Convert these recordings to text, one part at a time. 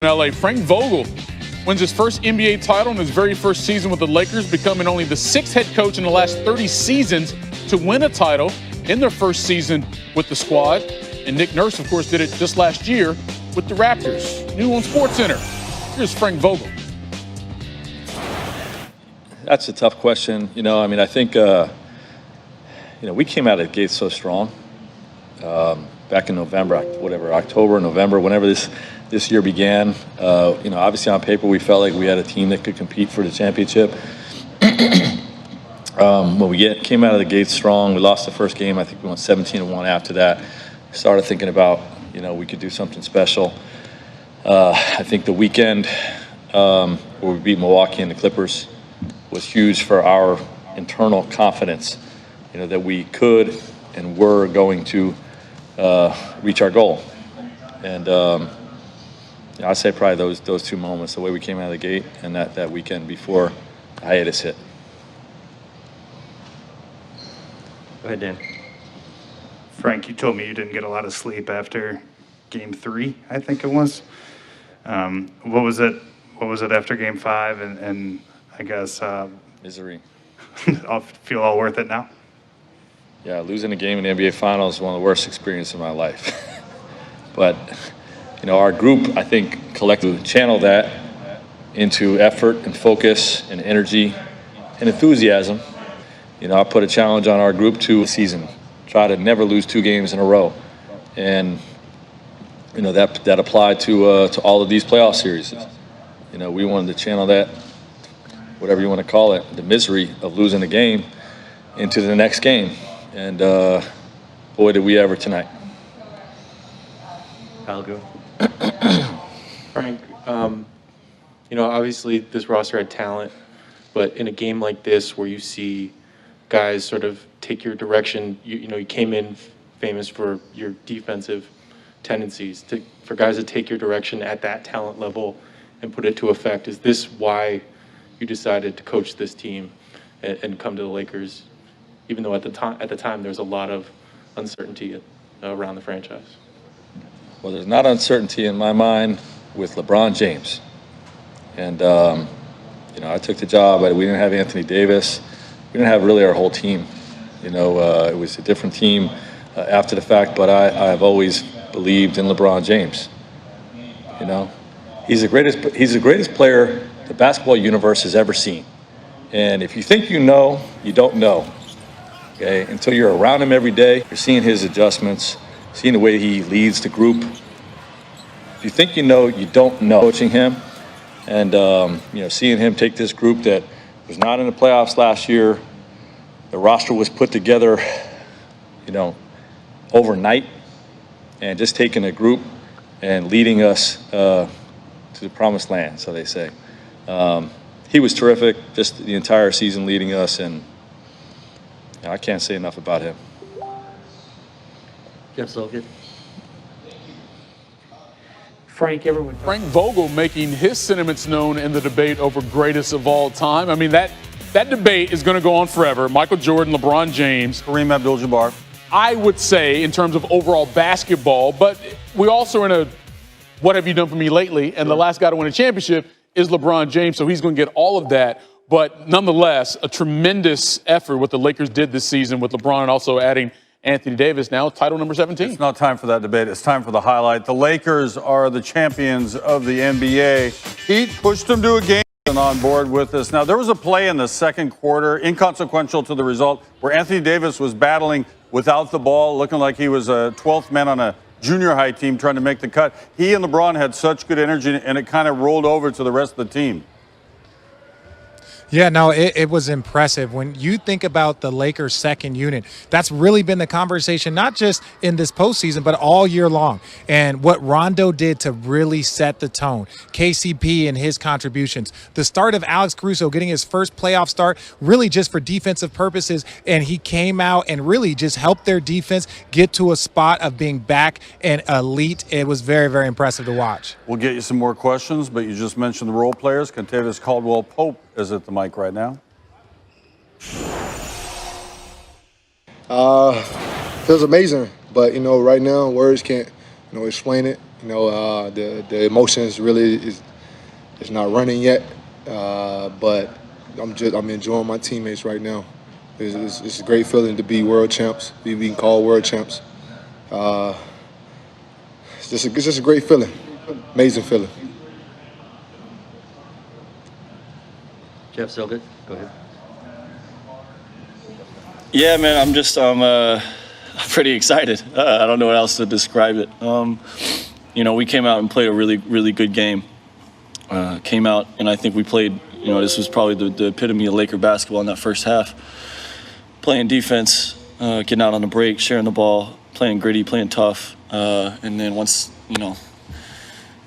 In LA, Frank Vogel wins his first NBA title in his very first season with the Lakers, becoming only the sixth head coach in the last 30 seasons to win a title in their first season with the squad. And Nick Nurse, of course, did it just last year with the Raptors. New on SportsCenter. Here's Frank Vogel. That's a tough question. I think, we came out of the gate so strong back in November, October, November, whenever this year began. Obviously on paper we felt like we had a team that could compete for the championship. When we came out of the gate strong, we lost the first game. I think we went 17-1 after that. Started thinking about, we could do something special. I think the weekend where we beat Milwaukee and the Clippers was huge for our internal confidence, that we could and were going to reach our goal. And I'd say probably those two moments, the way we came out of the gate and that weekend before the hiatus hit. Go ahead, Dan. Frank, you told me you didn't get a lot of sleep after Game 3, I think it was. What was it after Game 5? And I guess misery. I'll feel all worth it now. Yeah, losing a game in the NBA Finals is one of the worst experiences of my life. But our group, I think, collectively channeled that into effort and focus and energy and enthusiasm. I put a challenge on our group to season, try to never lose 2 games in a row. And, that applied to all of these playoff series. We wanted to channel that, whatever you want to call it, the misery of losing a game into the next game. And boy, did we ever tonight. I'll go. Frank, obviously this roster had talent, but in a game like this where you see guys sort of take your direction, you came in famous for your defensive tendencies, for guys to take your direction at that talent level and put it to effect. Is this why you decided to coach this team and come to the Lakers, even though at the time there's a lot of uncertainty around the franchise? Well, there's not uncertainty in my mind with LeBron James. And, I took the job, but we didn't have Anthony Davis. We didn't have really our whole team. It was a different team after the fact, but I've always believed in LeBron James. He's the greatest player the basketball universe has ever seen. And if you think you know, you don't know. Okay? Until you're around him every day, you're seeing his adjustments, seeing the way he leads the group. If you think you know, you don't know. Coaching him and, seeing him take this group that was not in the playoffs last year, the roster was put together, overnight, and just taking a group and leading us to the promised land, so they say. He was terrific, just the entire season leading us, and I can't say enough about him. Jeff Silken. Frank Vogel making his sentiments known in the debate over greatest of all time. I mean, that debate is going to go on forever. Michael Jordan, LeBron James, Kareem Abdul-Jabbar. I would say in terms of overall basketball, but we also are in a what have you done for me lately? And the last guy to win a championship is LeBron James, so he's going to get all of that. But nonetheless, a tremendous effort what the Lakers did this season with LeBron and also adding Anthony Davis, now title number 17. It's not time for that debate. It's time for the highlight. The Lakers are the champions of the NBA. Heat pushed them to a game. On board with us. Now, there was a play in the second quarter, inconsequential to the result, where Anthony Davis was battling without the ball, looking like he was a 12th man on a junior high team trying to make the cut. He and LeBron had such good energy, and it kind of rolled over to the rest of the team. Yeah, no, it was impressive. When you think about the Lakers' second unit, that's really been the conversation, not just in this postseason, but all year long. And what Rondo did to really set the tone, KCP and his contributions, the start of Alex Caruso getting his first playoff start, really just for defensive purposes, and he came out and really just helped their defense get to a spot of being back and elite. It was very, very impressive to watch. We'll get you some more questions, but you just mentioned the role players. Contavious Caldwell-Pope is at the mic right now. Feels amazing, but right now words can't explain it. You know, the emotions really is not running yet, but I'm enjoying my teammates right now. It's a great feeling to be world champs, be being called world champs. It's just a great feeling, amazing feeling. Jeff, still good? Go ahead. Yeah, man, I'm pretty excited. I don't know what else to describe it. You know, we came out and played a really, really good game. Came out and I think we played, you know, this was probably the epitome of Laker basketball in that first half. Playing defense, getting out on the break, sharing the ball, playing gritty, playing tough. And then once, you know,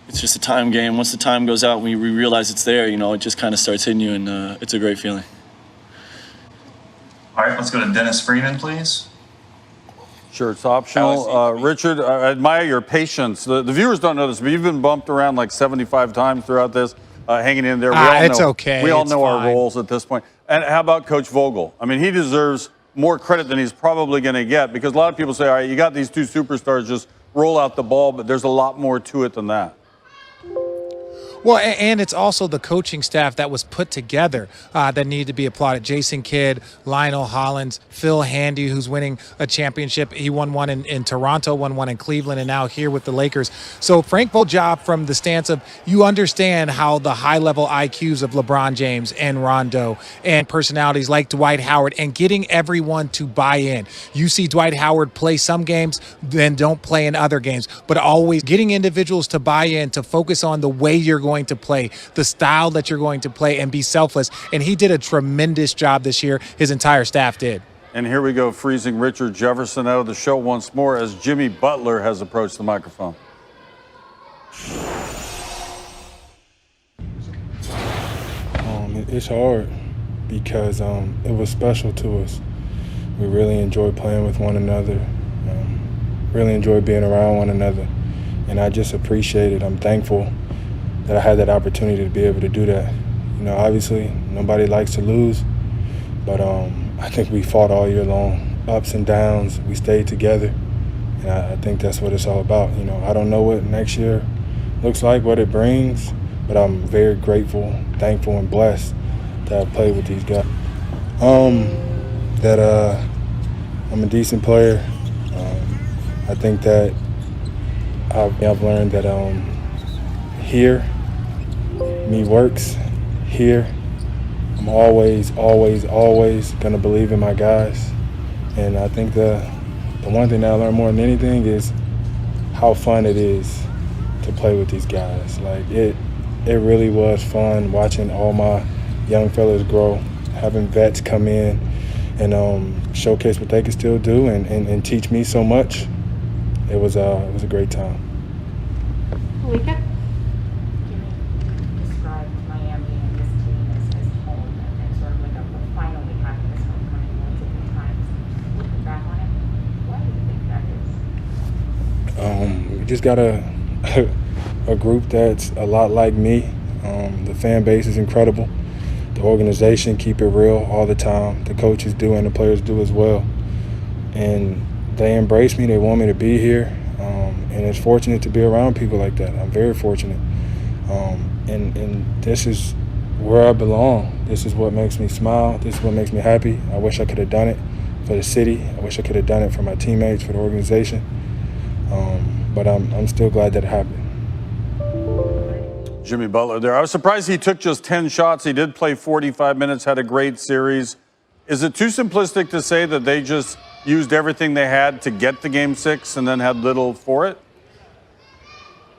it's just a time game. Once the time goes out, we realize it's there, you know, it just kind of starts hitting you, and it's a great feeling. All right, let's go to Dennis Freeman, please. Sure, it's optional. Richard, I admire your patience. The viewers don't know this, but you've been bumped around like 75 times throughout this, hanging in there. Okay. We all it's know fine. our roles at this point. And how about Coach Vogel? I mean, he deserves more credit than he's probably going to get, because a lot of people say, all right, you got these two superstars, just roll out the ball, but there's a lot more to it than that. Well, and it's also the coaching staff that was put together that need to be applauded. Jason Kidd, Lionel Hollins, Phil Handy, who's winning a championship. He won one in Toronto, won one in Cleveland, and now here with the Lakers. So Frank Vogel job from the stance of you understand how the high-level IQs of LeBron James and Rondo and personalities like Dwight Howard and getting everyone to buy in. You see Dwight Howard play some games, then don't play in other games, but always getting individuals to buy in, to focus on the way you're going to play, the style that you're going to play, and be selfless. And he did a tremendous job this year. His entire staff did. And here we go, freezing Richard Jefferson out of the show once more as Jimmy Butler has approached the microphone. It's hard because it was special to us. We really enjoyed playing with one another, really enjoyed being around one another. And I just appreciate it. I'm thankful that I had that opportunity to be able to do that. You know, obviously, nobody likes to lose, but I think we fought all year long, ups and downs. We stayed together, and I think that's what it's all about. You know, I don't know what next year looks like, what it brings, but I'm very grateful, thankful, and blessed to have played with these guys. That I'm a decent player. I think that I've learned that here, me works. Here, I'm always, always, always going to believe in my guys. And I think the one thing that I learned more than anything is how fun it is to play with these guys. Like, it really was fun watching all my young fellas grow, having vets come in and showcase what they can still do and teach me so much. It was a great time. Malika? Describe Miami and this team as home and sort of like a finally having this homecoming multiple times. Looking back on it, why do you think that is? We just got a group that's a lot like me. The fan base is incredible. The organization keep it real all the time. The coaches do and the players do as well. And they embrace me. They want me to be here. And it's fortunate to be around people like that. I'm very fortunate. And this is where I belong. This is what makes me smile. This is what makes me happy. I wish I could have done it for the city. I wish I could have done it for my teammates, for the organization. But I'm still glad that it happened. Jimmy Butler there. I was surprised he took just 10 shots. He did play 45 minutes, had a great series. Is it too simplistic to say that they just used everything they had to get to Game 6 and then had little for it?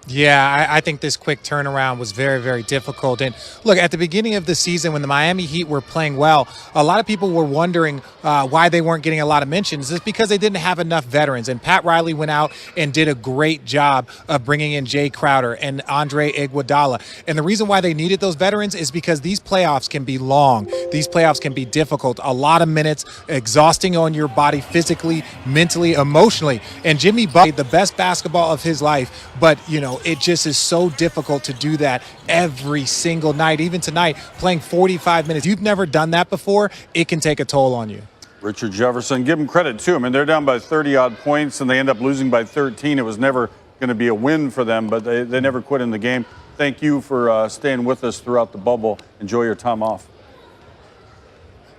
Yeah, I think this quick turnaround was very, very difficult. And look, at the beginning of the season, when the Miami Heat were playing well, a lot of people were wondering why they weren't getting a lot of mentions. It's because they didn't have enough veterans. And Pat Riley went out and did a great job of bringing in Jay Crowder and Andre Iguodala. And the reason why they needed those veterans is because these playoffs can be long. These playoffs can be difficult. A lot of minutes, exhausting on your body physically, mentally, emotionally. And Jimmy Butler played the best basketball of his life, but, you know, it just is so difficult to do that every single night. Even tonight, playing 45 minutes. You've never done that before. It can take a toll on you. Richard Jefferson, give him credit too. I mean, they're down by 30-odd points and they end up losing by 13. It was never going to be a win for them, but they never quit in the game. Thank you for staying with us throughout the bubble. Enjoy your time off.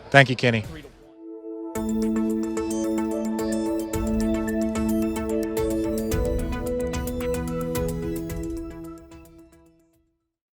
Thank you, Kenny.